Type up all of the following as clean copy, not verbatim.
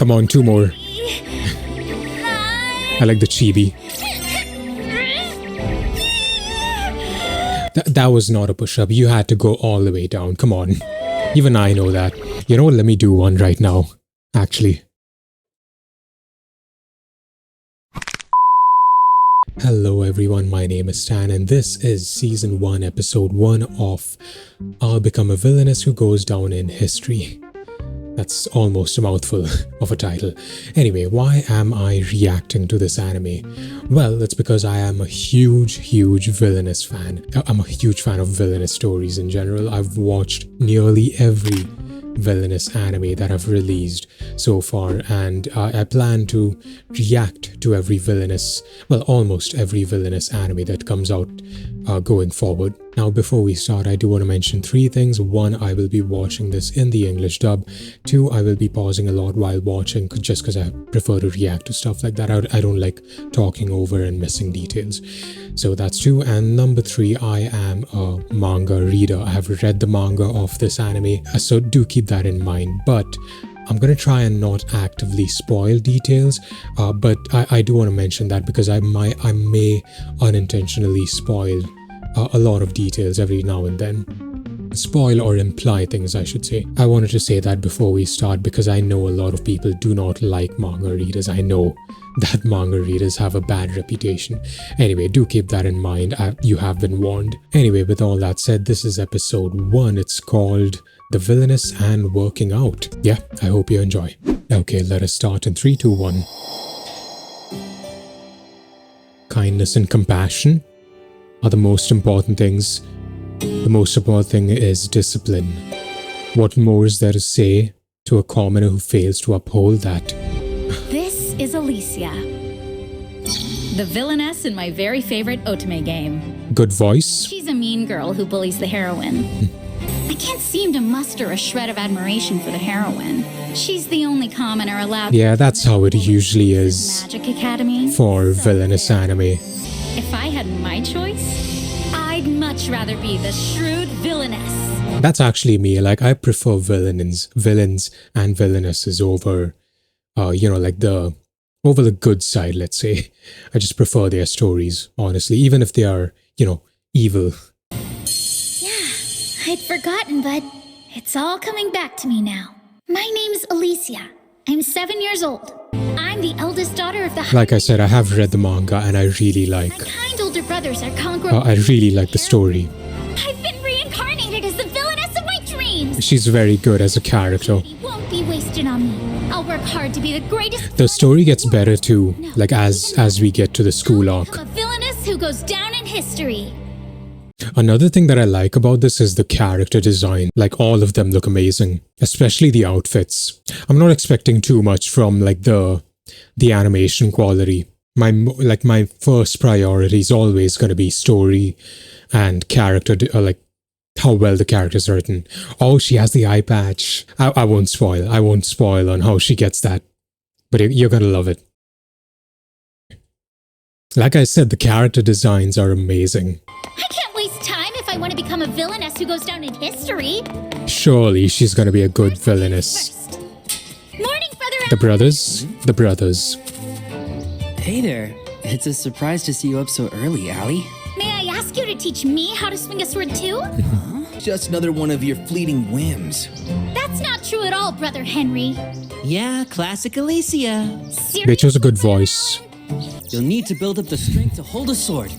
Come on, two more. I like the chibi. That was not a push-up. You had to go all the way down. Come on. Even I know that. You know what? Let me do one right now. Actually. Hello everyone, my name is Stan and this is Season 1, Episode 1 of I'll Become a Villainess Who Goes Down in History. That's almost a mouthful of a title. Anyway, why am I reacting to this anime? Well, it's because I am a huge Villainess fan. I'm a huge fan of Villainous stories in general. I've watched nearly every Villainous anime that have released so far, and I plan to react to every Villainous, well, almost every Villainous anime that comes out going forward. Now, before we start, I do want to mention three things. One, I will be watching this in the English dub. Two, I will be pausing a lot while watching just because I prefer to react to stuff like that. I don't like talking over and missing details. So that's two. And number three, I am a manga reader. I have read the manga of this anime, so do keep that in mind. But I'm going to try and not actively spoil details, but I do want to mention that because I may unintentionally spoil a lot of details every now and then. Spoil or imply things, I should say. I wanted to say that before we start because I know a lot of people do not like manga readers. I know that manga readers have a bad reputation. Anyway, do keep that in mind. You have been warned. Anyway, with all that said, this is episode 1. It's called The Villainess and Working Out. Yeah, I hope you enjoy. Okay, let us start in 3, 2, 1. Kindness and compassion are the most important things. The most important thing is discipline. What more is there to say to a commoner who fails to uphold that? This is Alicia, the villainess in my very favorite otome game. Good voice. She's a mean girl who bullies the heroine. I can't seem to muster a shred of admiration for the heroine. She's the only commoner allowed. Yeah, that's how it usually is Magic Academy for villainous anime. If I had my choice, I'd much rather be the shrewd villainess. That's actually me. Like, I prefer villains and villainesses over, like over the good side, let's say. I just prefer their stories, honestly, even if they are, evil. Yeah, I'd forgotten, but it's all coming back to me now. My name's Alicia. I'm 7 years old. I'm the eldest daughter of the... Like I said, I have read the manga and I really like... My kind older brothers are conquerors. I really like the story. I've been reincarnated as the villainess of my dreams. She's very good as a character. It won't be wasted on me. I'll work hard to be the greatest... The story gets better too, like as we get to the school arc. I'm a villainess who goes down in history. Another thing that I like about this is the character design. Like, all of them look amazing, especially the outfits. I'm not expecting too much from like the animation quality. My first priority is always going to be story and character, like how well the character's written. Oh, she has the eye patch. I won't spoil. I won't spoil on how she gets that, but you're gonna love it. Like I said, the character designs are amazing. I can't waste time if I want to become a villainess who goes down in history. Surely she's gonna be a good villainess. First. Morning, brother. The brothers? The brothers. Hey there. It's a surprise to see you up so early, Allie. May I ask you to teach me how to swing a sword too? Just another one of your fleeting whims. That's not true at all, Brother Henry. Yeah, classic Alicia. Seriously? They chose a good voice. You'll need to build up the strength to hold a sword.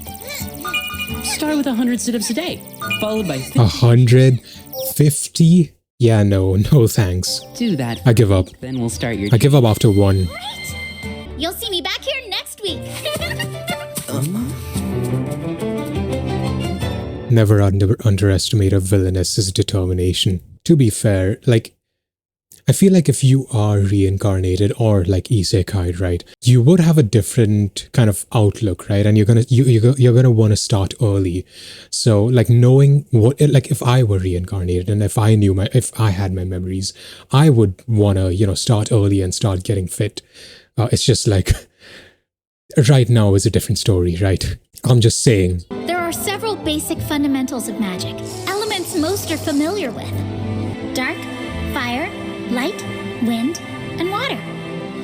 Start with 100 sit-ups a day, followed by 50. 150? Yeah, no thanks. Do that. I give up. Then we'll start your... I give up after 1. Great. You'll see me back here next week. Never underestimate a villainess's determination. To be fair, like, I feel like if you are reincarnated or like isekai, right, you would have a different kind of outlook, right? And you're gonna want to start early. So like knowing what, like if I were reincarnated and if I had my memories, I would want to, start early and start getting fit. It's just like right now is a different story, right? I'm just saying. There are several basic fundamentals of magic, elements most are familiar with. Dark, fire, light, wind, and water.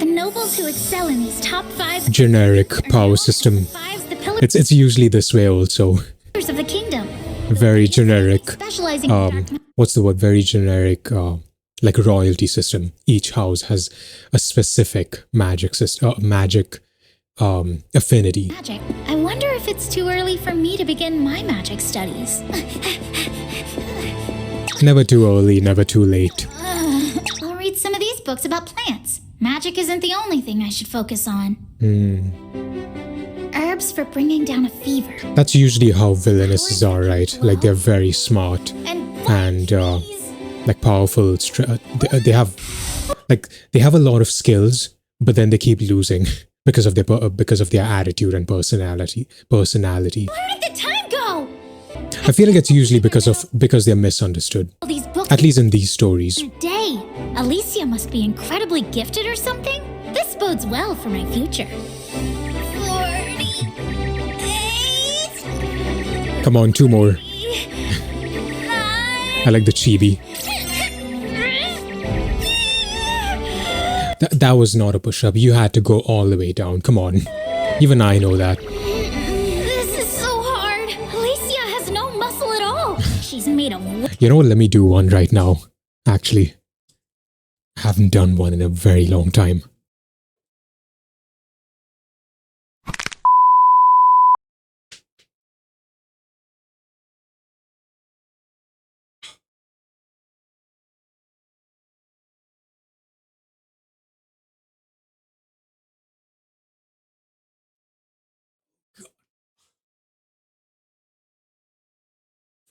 The nobles who excel in these top 5 generic power system. the pillars It's usually this way also. of the kingdom. Very generic. Specializing in dark What's the word? Very generic. Like a royalty system. Each house has a specific magic system, affinity. magic. I wonder if it's too early for me to begin my magic studies. Never too early, never too late. I'll read some of these books about plants. Magic isn't the only thing I should focus on. Herbs for bringing down a fever. That's usually how villainesses are, right? Like they're very smart and like powerful. They have a lot of skills, but then they keep losing because of their attitude and personality. Where did the time go? I feel like it's usually because they're misunderstood. All these books At least in these stories. today. Alicia must be incredibly gifted or something. This bodes well for my future. 48. Come on, 2 more. 9. I like the chibi. That was not a push-up. You had to go all the way down. Come on. Even I know that. This is so hard. Alicia has no muscle at all. She's made of wood. You know what? Let me do one right now. Actually, I haven't done one in a very long time.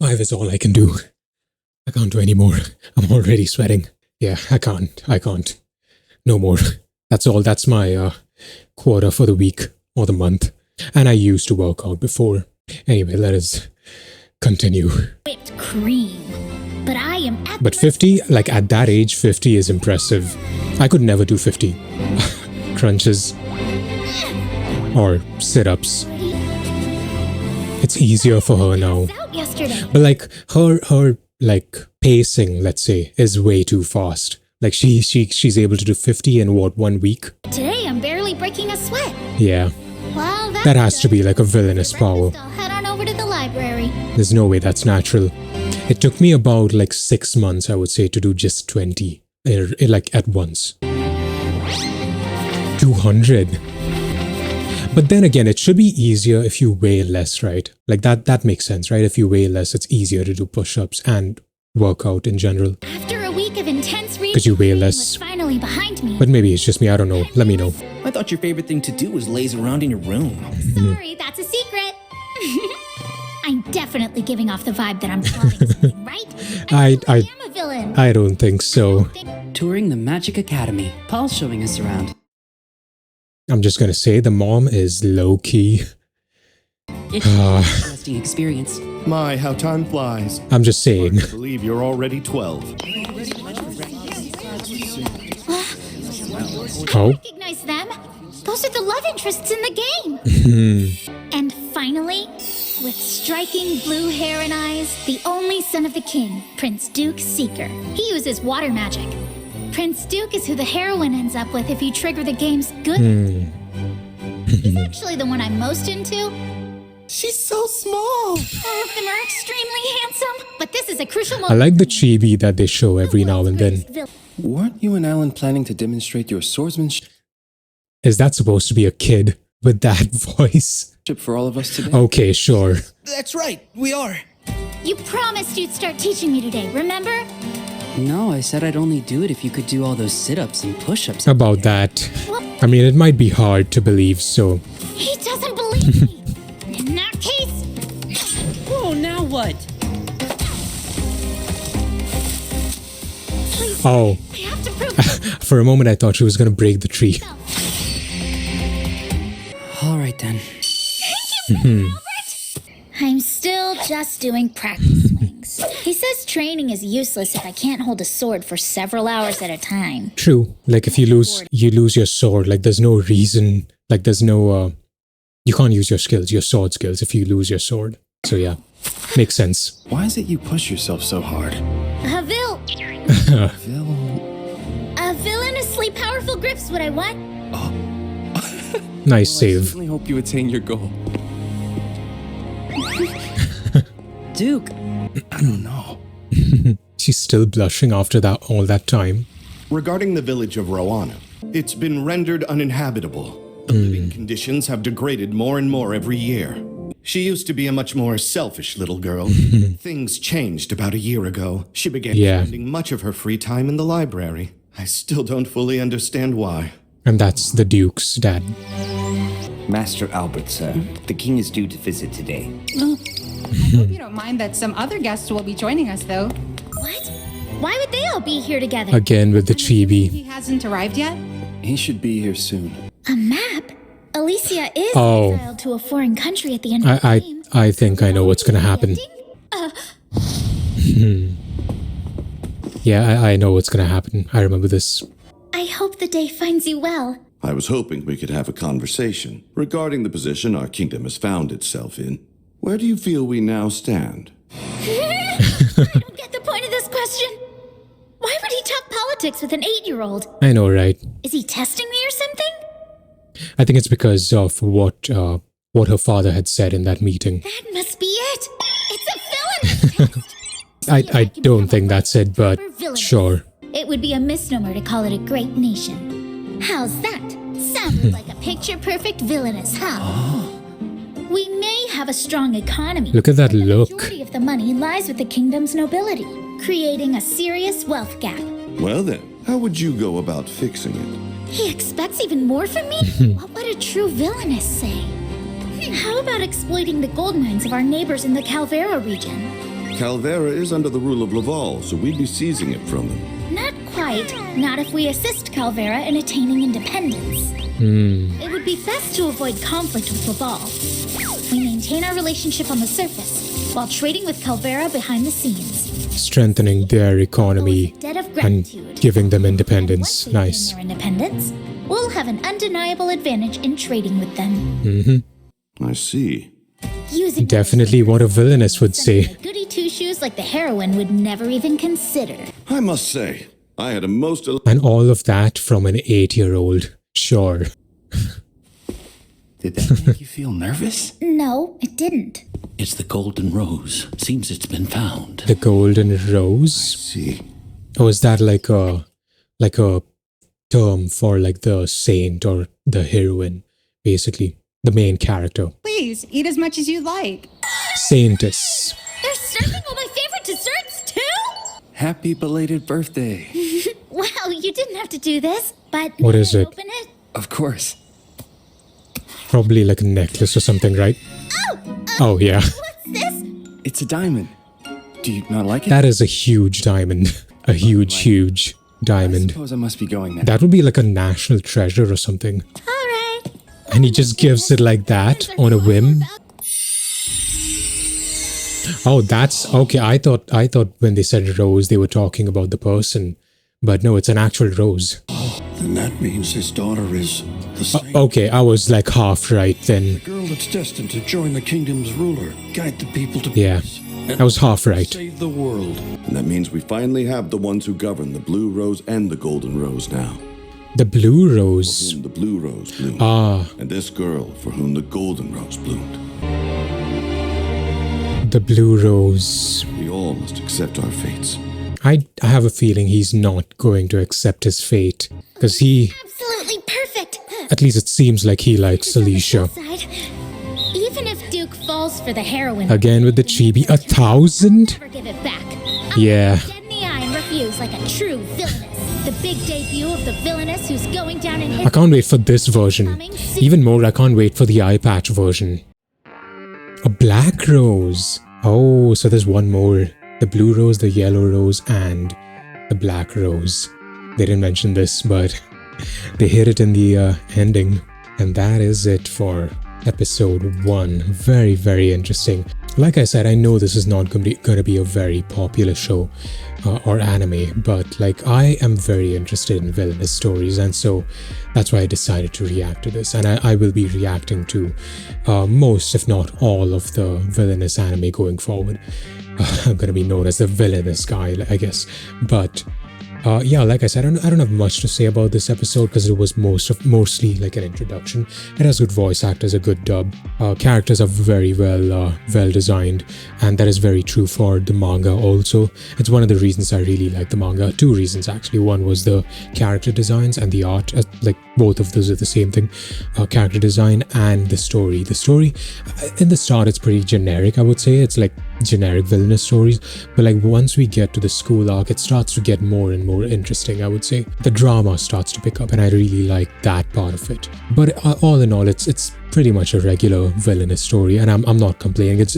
Five is all I can do. I can't do any more. I'm already sweating. Yeah, I can't. No more. That's all. That's my quota for the week or the month. And I used to work out before. Anyway, let us continue. Whipped cream. But I am at But 50, like at that age, 50 is impressive. I could never do 50. Crunches. Or sit-ups. It's easier for her now. out yesterday. But like her like pacing, let's say, is way too fast. Like she's able to do 50 in what, 1 week? Today I'm barely breaking a sweat. Yeah. Well, That has to be like a villainous power. I'll head on over to the library. There's no way that's natural. It took me about like 6 months, I would say, to do just 20, like at once. 200. But then again, it should be easier if you weigh less, right? Like that makes sense, right? If you weigh less, it's easier to do push-ups and work out in general. After a week of intense reading, Because you weigh was less. finally behind me. But maybe it's just me, I don't know. Let me know. I thought your favorite thing to do was laze around in your room. Sorry, that's a secret. I'm definitely giving off the vibe that I'm plotting something, right? I am a villain. I don't think so. Touring the Magic Academy. Paul's showing us around. I'm just gonna say the mom is low-key. It's an interesting experience. My, how time flies. I'm just saying. I believe you're already 12. Oh? Recognize them. Those are the love interests in the game. And finally, with striking blue hair and eyes, the only son of the king, Prince Duke Seeker. He uses water magic. Prince Duke is who the heroine ends up with if you trigger the game's good. He's actually the one I'm most into. She's so small. All of them are extremely handsome, but this is a crucial I moment. like the chibi that they show every now and then. Weren't you and Alan planning to demonstrate your swordsmanship Is that supposed to be a kid with that voice? for all of us today? Okay, sure. That's right, we are. You promised you'd start teaching me today, remember? No, I said I'd only do it if you could do all those sit-ups and push-ups. About that. I mean, it might be hard to believe, so... He doesn't believe me. In that case, Whoa, now what? Oh, I have to prove myself. for a moment I thought she was gonna break the tree. All right then. I'm still just doing practice swings. He says training is useless if I can't hold a sword for several hours at a time. True. Like, if you lose your sword. Like, there's no reason... Like, there's no... you can't use your skills, your sword skills, if you lose your sword. So yeah, makes sense. Why is it you push yourself so hard? Havil, Phil, A villainously powerful grip's what I want. Nice I save. certainly hope you attain your goal. Duke, I don't know. She's still blushing after all that time. Regarding the village of Rowana, it's been rendered uninhabitable. The living conditions have degraded more and more every year. She used to be a much more selfish little girl. Things changed about a year ago. She began spending much of her free time in the library. I still don't fully understand why. And that's the Duke's dad. Master Albert, sir. The king is due to visit today. I hope you don't mind that some other guests will be joining us, though. What? Why would they all be here together? Again with the chibi. He hasn't arrived yet? He should be here soon. A map? Alicia is exiled to a foreign country at the end of the game. I think I know what's gonna happen. Yeah, I know what's gonna happen. I remember this. I hope the day finds you well. I was hoping we could have a conversation regarding the position our kingdom has found itself in. Where do you feel we now stand? I don't get the point of this question. Why would he talk politics with an 8-year-old? I know, right? Is he testing me or something? I think it's because of what her father had said in that meeting. That must be it. It's a villainous test. I don't think that's it, but sure. It would be a misnomer to call it a great nation. How's that? Sounded like a picture-perfect villainous, huh? We may have a strong economy. Look at that but look. The majority of the money lies with the kingdom's nobility, creating a serious wealth gap. Well then, how would you go about fixing it? He expects even more from me? What would a true villainess say? How about exploiting the gold mines of our neighbors in the Calvera region? Calvera is under the rule of Laval, so we'd be seizing it from them. Not quite. Not if we assist Calvera in attaining independence. It would be best to avoid conflict with Laval. We maintain our relationship on the surface, while trading with Calvera behind the scenes. Strengthening their economy Debt of and gratitude. giving them independence. Once they gain Nice. their independence, we'll have an undeniable advantage in trading with them. I see. Using Definitely what a villainess would something say. a goody two-shoes like the heroine would never even consider. I must say, I had a most And all of that from an 8-year-old. Sure. Did that make you feel nervous? No, it didn't. it's the golden rose. Seems it's been found. The golden rose? see. Or is that like a term for like the saint or the heroine, basically? The main character. Please, eat as much as you'd like. Saintess. They're serving all my favorite desserts, too? Happy belated birthday. Wow, you didn't have to do this, but What may is I it? Open it? Of course. Probably like a necklace or something, right? Oh, yeah. What's this? It's a diamond. Do you not like it? That is a huge diamond. A huge I diamond. suppose I must be going now. That would be like a national treasure or something. All right. And he just gives it like that on a whim. Oh, that's okay. I thought when they said rose, they were talking about the person. But no, it's an actual rose. Then that means his daughter is the same Okay, I was like half right then. girl that's destined to join the kingdom's ruler, guide the people to Yeah, peace, and I was half right. save the world. And that means we finally have the ones who govern the blue rose and the golden rose now. The blue rose. Whom the blue rose bloomed. And this girl for whom the golden rose bloomed. The blue rose. We all must accept our fates. I have a feeling he's not going to accept his fate. Because he, Absolutely perfect. at least it seems like he likes Alicia. Side. Even if Duke falls for the heroine, Again with the chibi. 1,000? never give it back. Yeah. I'll dead in the eye and refuse like a true villainess. The big debut of the villainess who's going down in history. I can't wait for this version. Even more, I can't wait for the eye patch version. A black rose. Oh, so there's one more. The blue rose, the yellow rose, and the black rose. They didn't mention this, but they hit it in the ending. And that is it for episode 1. Very, very interesting. Like I said, I know this is not going to be a very popular show or anime, but like I am very interested in villainous stories, and so that's why I decided to react to this. And I will be reacting to most, if not all, of the villainous anime going forward. I'm going to be known as the villainous guy, I guess. But Yeah, like I said, I don't have much to say about this episode because it was mostly like an introduction. It has good voice actors, a good dub. Characters are very well designed, and that is very true for the manga also. It's one of the reasons I really like the manga. Two reasons actually. One was the character designs and the art. Like both of those are the same thing. Character design and the story. The story, in the start, it's pretty generic, I would say. It's like generic villainous stories, but like once we get to the school arc, it starts to get more and more interesting, I would say. The drama starts to pick up, and I really like that part of it. But all in all, it's pretty much a regular villainous story, and I'm not complaining. It's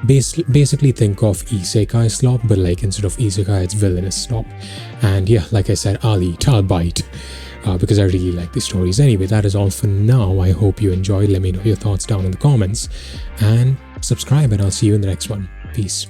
basically think of isekai slop, but like instead of isekai, it's villainous slop. And yeah, like I said, I'll bite. Because I really like the stories. Anyway, that is all for now. I hope you enjoyed. Let me know your thoughts down in the comments. And subscribe, and I'll see you in the next one. Peace.